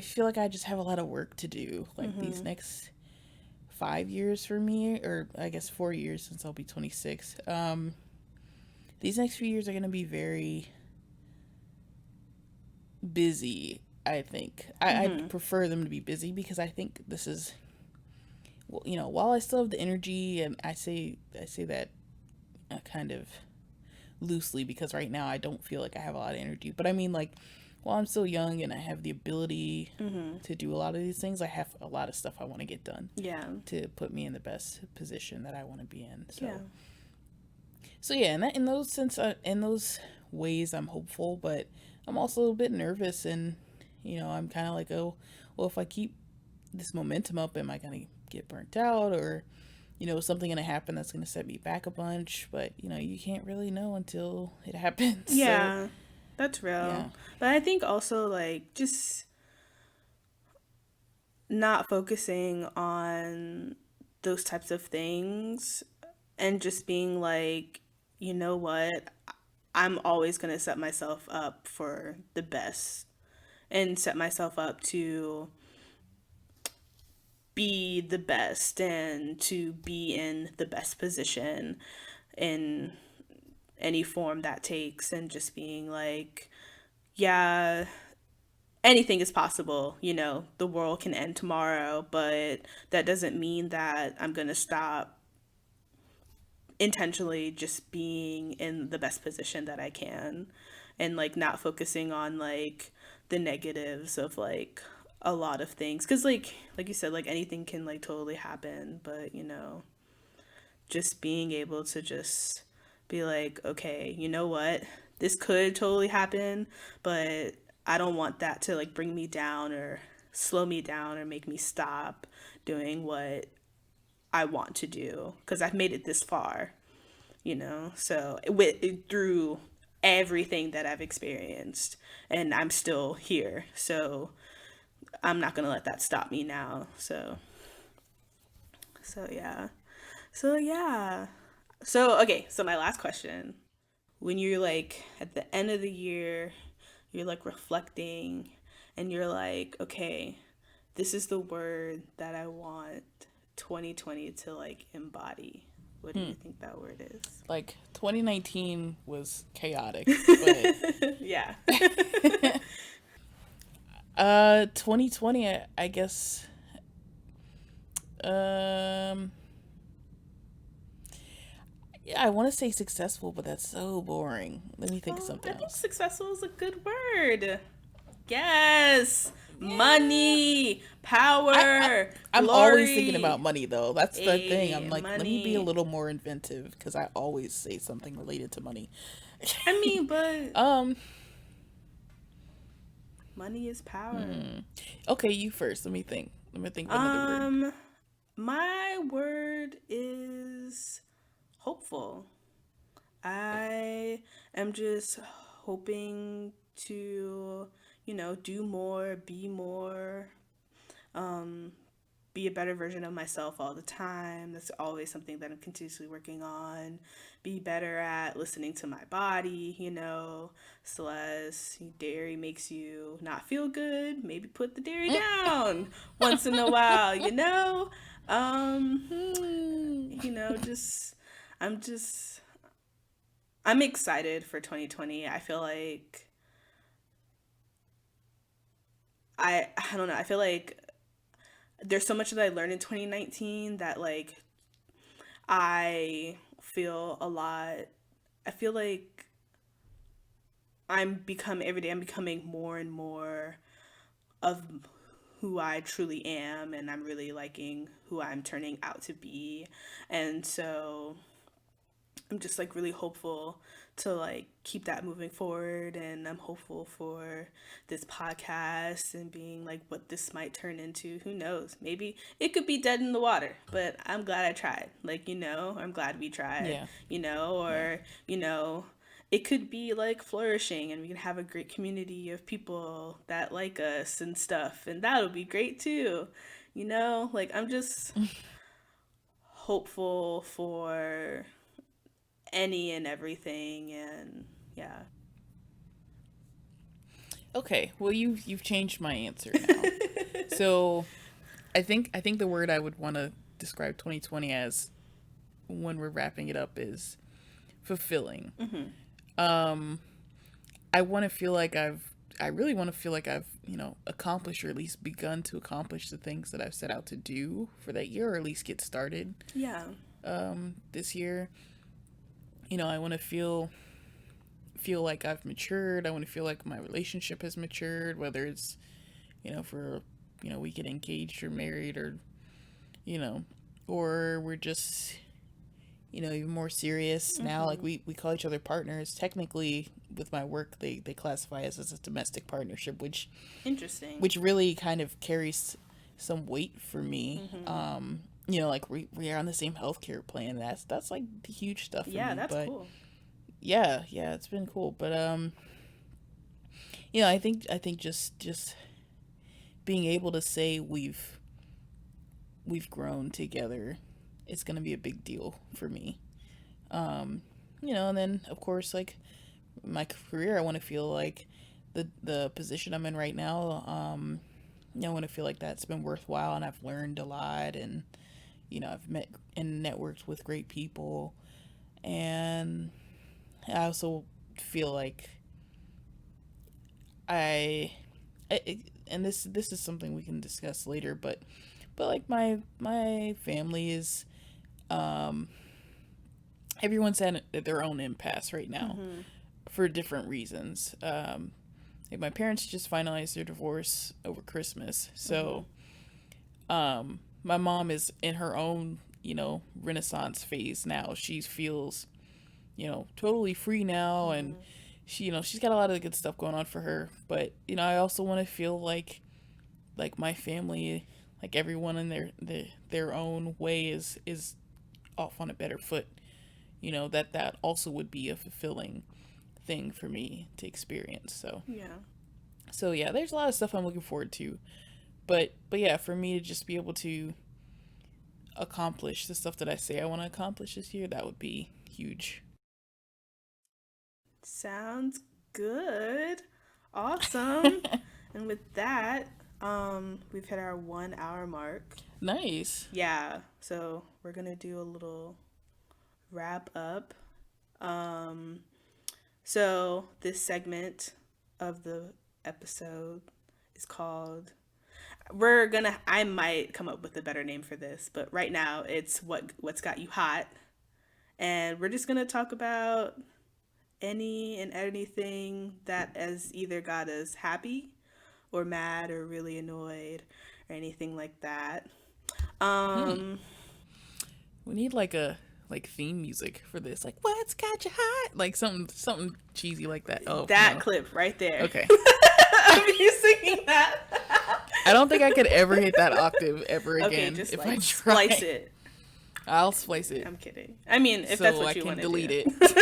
feel like I just have a lot of work to do. Like these next 5 years for me, or I guess 4 years since I'll be 26. These next few years are gonna be very busy. I think I'd prefer them to be busy because I think this is, well, while I still have the energy, and I say that kind of loosely because right now I don't feel like I have a lot of energy. But I mean, like, while I'm still young and I have the ability to do a lot of these things, I have a lot of stuff I want to get done. Yeah. To put me in the best position that I want to be in. So, Yeah. so yeah, in those ways, I'm hopeful, but I'm also a bit nervous, and I'm kind of like, oh, well, if I keep this momentum up, am I gonna get burnt out, or something gonna happen that's gonna set me back a bunch? But you can't really know until it happens. Yeah. So That's real. yeah. But I think also like just not focusing on those types of things and just being like, you know what? I'm always going to set myself up for the best and set myself up to be the best and to be in the best position in any form that takes, and just being like, yeah, anything is possible. The world can end tomorrow, but that doesn't mean that I'm going to stop intentionally just being in the best position that I can, and like not focusing on like the negatives of like a lot of things, cuz like you said, like anything can like totally happen, but just being able to just be like, okay, you know what? This could totally happen, but I don't want that to like bring me down or slow me down or make me stop doing what I want to do because I've made it this far, So through everything that I've experienced, and I'm still here. So I'm not going to let that stop me now. So yeah. So yeah. So okay, so my last question. When you're like at the end of the year, you're like reflecting and you're like, okay, this is the word that I want 2020 to like embody. What do you think that word is? Like 2019 was chaotic, but Yeah. 2020, I guess. Yeah, I want to say successful, but that's so boring. Let me think of I something think else. successful is a good word. Yes. Money, power, I'm always thinking about glory. money, though. That's the thing. I'm Hey, like, let me be a money. little more inventive because I always say something related to money. I mean, but um. money is power. Okay, you first. Let me think. Let me think of another word. Um, my word is hopeful. I am just hoping to, do more, be more, be a better version of myself all the time. That's always something that I'm continuously working on. Be better at listening to my body, so as dairy makes you not feel good, maybe put the dairy down once in a while, Um, just I'm just I'm excited for 2020. I feel like I don't know. I feel like there's so much that I learned in 2019 that like I feel a lot. I feel like every day I'm becoming more and more of who I truly am, and I'm really liking who I'm turning out to be. And so I'm just like really hopeful to like keep that moving forward, and I'm hopeful for this podcast and being like what this might turn into. Who knows? Maybe it could be dead in the water, but I'm glad I tried. Like, I'm glad we tried, Yeah. Yeah. or it could be like flourishing and we can have a great community of people that like us and stuff, and that would be great too. Like I'm just hopeful for any and everything, and yeah. Okay. Well, you've changed my answer now. So I think the word I would want to describe 2020 as when we're wrapping it up is fulfilling. Um, I want to feel like I really want to feel like I've, accomplished or at least begun to accomplish the things that I've set out to do for that year, or at least get started Yeah. this year. I want to feel like I've matured. I want to feel like my relationship has matured, whether it's, for, we get engaged or married, or, you know, or we're just, even more serious now. Like we call each other partners. Technically, with my work, they classify us as a domestic partnership, Interesting. which really kind of carries some weight for me. Like we are on the same healthcare plan. That's like huge stuff for Yeah, me. that's But cool. yeah, it's been cool. But I think just being able to say we've grown together, it's gonna be a big deal for me. And then of course, like my career, I want to feel like the position I'm in right now. I want to feel like that's been worthwhile, and I've learned a lot, and I've met and networked with great people, and I also feel like I, and this is something we can discuss later, but like my family is, um everyone's at their own impasse right now for different reasons. Like my parents just finalized their divorce over Christmas, so my mom is in her own renaissance phase now. She feels totally free now, and she's got a lot of good stuff going on for her. But I also want to feel like my family, like everyone in their own way is off on a better foot. That also would be a fulfilling thing for me to experience. So Yeah. yeah, there's a lot of stuff I'm looking forward to. But yeah, for me to just be able to accomplish the stuff that I say I want to accomplish this year, that would be huge. Sounds good. Awesome. And with that, we've hit our 1 hour mark. Nice. Yeah. So we're gonna do a little wrap up. Um, so this segment of the episode is called I might come up with a better name for this, but right now it's what's got you hot. And we're just gonna talk about any and anything that has either got us happy or mad or really annoyed or anything like that. Um We need like theme music for this. Like what's got you hot? Like something cheesy like that. Oh that no. clip right there. Okay. Of you singing that. I don't think I could ever hit that octave ever Okay, again just if like I try. splice it. I'll splice it I'm kidding. I mean, if that's so I what you can want to delete do. it.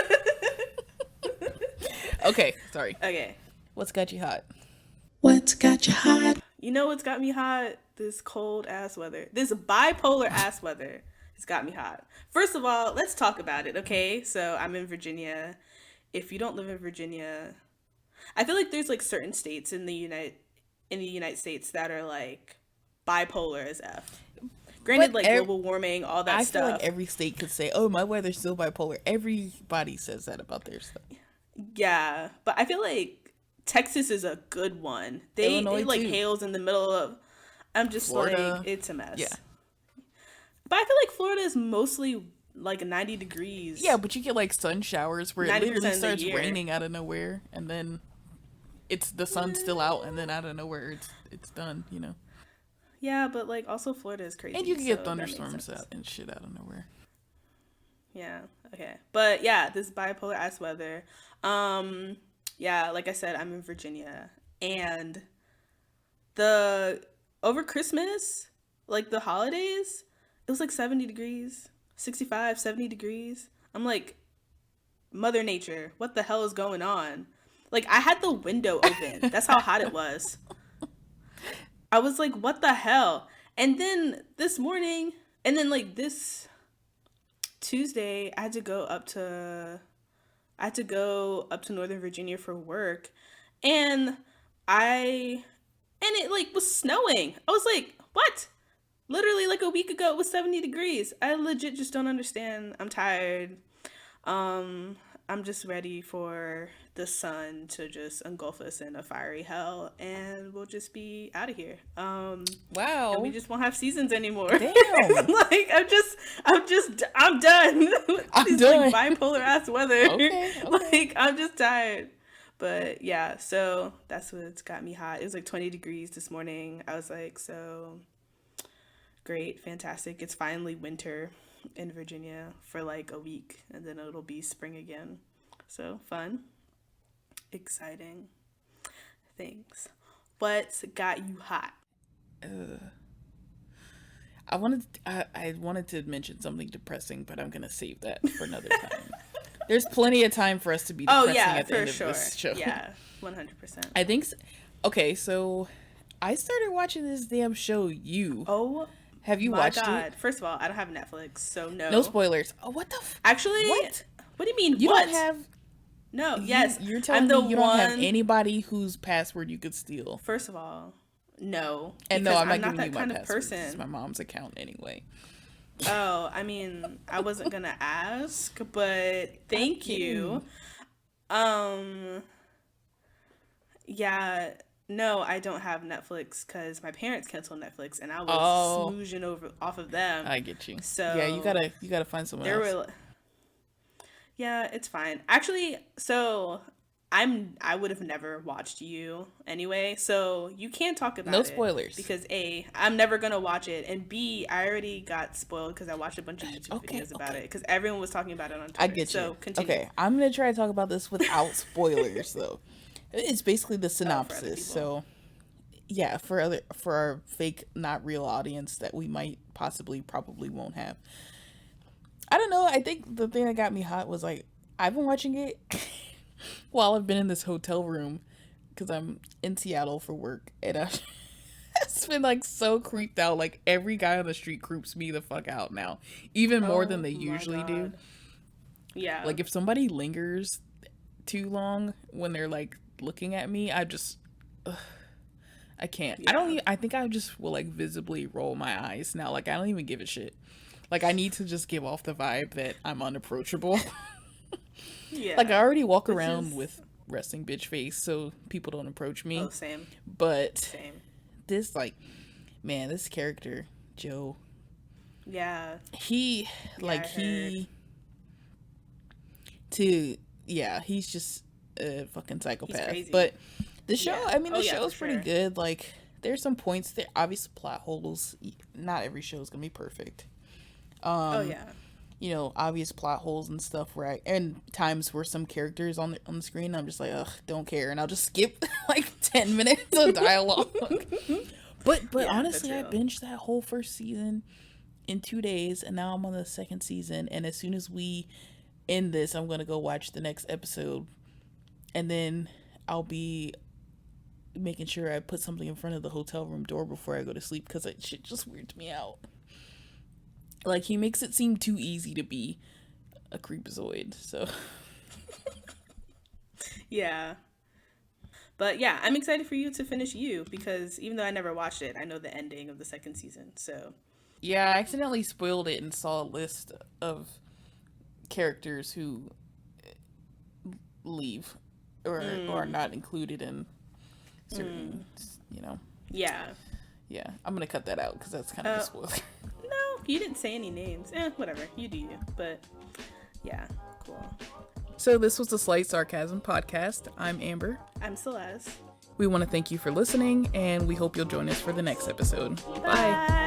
Okay, sorry. Okay. What's got you hot? What's got you hot? You know what's got me hot? This cold ass weather. This bipolar ass weather has got me hot. First of all, let's talk about it, okay? So I'm in Virginia. If you don't live in Virginia, I feel like there's like certain states in the United States that are like bipolar as F. Granted, But like global warming, all that I stuff. feel like every state could say, "Oh, my weather's still bipolar." Everybody says that about their stuff. Yeah, but I feel like Texas is a good one. Illinois It like too. hails in the middle of. I'm just Florida. like, it's a mess. Yeah. But I feel like Florida is mostly like 90 degrees. Yeah, but you get like sun showers where it 90% literally of the starts year. raining out of nowhere, and then it's the sun's still out, and then out of nowhere it's done. You know, Yeah, but like also Florida is crazy. and you can so get that makes thunderstorms sense. out and shit out of nowhere. Yeah. Okay. But yeah, this bipolar ass weather. Yeah, like I said, I'm in Virginia, and the over Christmas, like the holidays, it was like 70 degrees, 65, 70 degrees. I'm like, Mother Nature, what the hell is going on? Like I had the window open. That's how hot it was. I was like, what the hell? And then this morning, and then like this Tuesday, I had to go up to Northern Virginia for work, and it like was snowing. I was like, what? Literally like a week ago it was 70 degrees. I legit just don't understand. I'm tired. I'm just ready for the sun to just engulf us in a fiery hell, and we'll just be out of here. Wow. And we just won't have seasons anymore. Damn. Like I'm done. with I'm this, done. like bipolar ass weather. Okay. Like I'm just tired. But yeah, so that's what's got me hot. It was like 20 degrees this morning. I was like, so great, fantastic. It's finally winter in Virginia for like a week, and then it'll be spring again. So fun, exciting things. What's got you hot? I wanted to mention something depressing, but I'm gonna save that for another time. There's plenty of time for us to be Oh depressing yeah, at the for end of sure. this show. Yeah, 100%. I think. Okay, so I started watching this damn show. Oh, Have you my watched God. it? First of all, I don't have Netflix, so no. No spoilers. Oh, what the? Actually, What? What do you mean? You what? don't have. No. Yes, You're telling I'm the me you don't have one- anybody whose password you could steal. First of all, no. And no, because I'm not giving that you my kind of password. This is person. my mom's account anyway. Oh, I mean, I wasn't gonna ask, but thank you. Yeah, no, I don't have Netflix because my parents canceled Netflix, and I was Oh. smoozing off of them. I get you. So yeah, you gotta find someone there else. were. Yeah, it's fine. Actually, so I would have never watched you anyway, so you can't talk about No it. spoilers. Because A, I'm never gonna watch it, and B, I already got spoiled because I watched a bunch of YouTube Okay, videos about okay. it because everyone was talking about it on Twitter. I get you. So continue. Okay, I'm gonna try to talk about this without spoilers though. It's basically the other synopsis. people. So yeah, for our fake not real audience that we might probably won't have. I don't know. I think the thing that got me hot was like I've been watching it while I've been in this hotel room because I'm in Seattle for work, and it's been like so creeped out. Like every guy on the street creeps me the fuck out now, even more than they Oh my usually do. God. Yeah. Like if somebody lingers too long when they're like looking at me, I can't. Yeah. I think I just will like visibly roll my eyes now. Like I don't even give a shit. Like I need to just give off the vibe that I'm unapproachable. Yeah. Like I already walk Which around is- with resting bitch face so people don't approach me. Oh, same. But Same. this like man, this character, Joe, Yeah. he like I he to yeah, he's just a fucking psychopath. crazy. But the show, Yeah. I mean, Oh, the yeah, show's for pretty sure. good. Like, there's some points there. Obvious plot holes. Not every show is gonna be perfect. Oh yeah. You know, obvious plot holes and stuff. Where and times where some characters on the screen, I'm just like, ugh, don't care, and I'll just skip like 10 minutes of dialogue. But Yeah, honestly, I that's real. binged that whole first season in 2 days, and now I'm on the second season. And as soon as we end this, I'm gonna go watch the next episode, and then I'll be making sure I put something in front of the hotel room door before I go to sleep because that shit just weirds me out. Like, he makes it seem too easy to be a creepazoid. So Yeah. But yeah, I'm excited for you to finish You because even though I never watched it, I know the ending of the second season. So yeah, I accidentally spoiled it and saw a list of characters who leave or are not included in certain, you know. yeah. Yeah, I'm gonna cut that out because that's kind of a spoiler. No, you didn't say any names. Whatever. You do you. But yeah, cool. So this was the Slight Sarcasm podcast. I'm Amber. I'm Celeste. We want to thank you for listening, and we hope you'll join us for the next episode. Bye. Bye.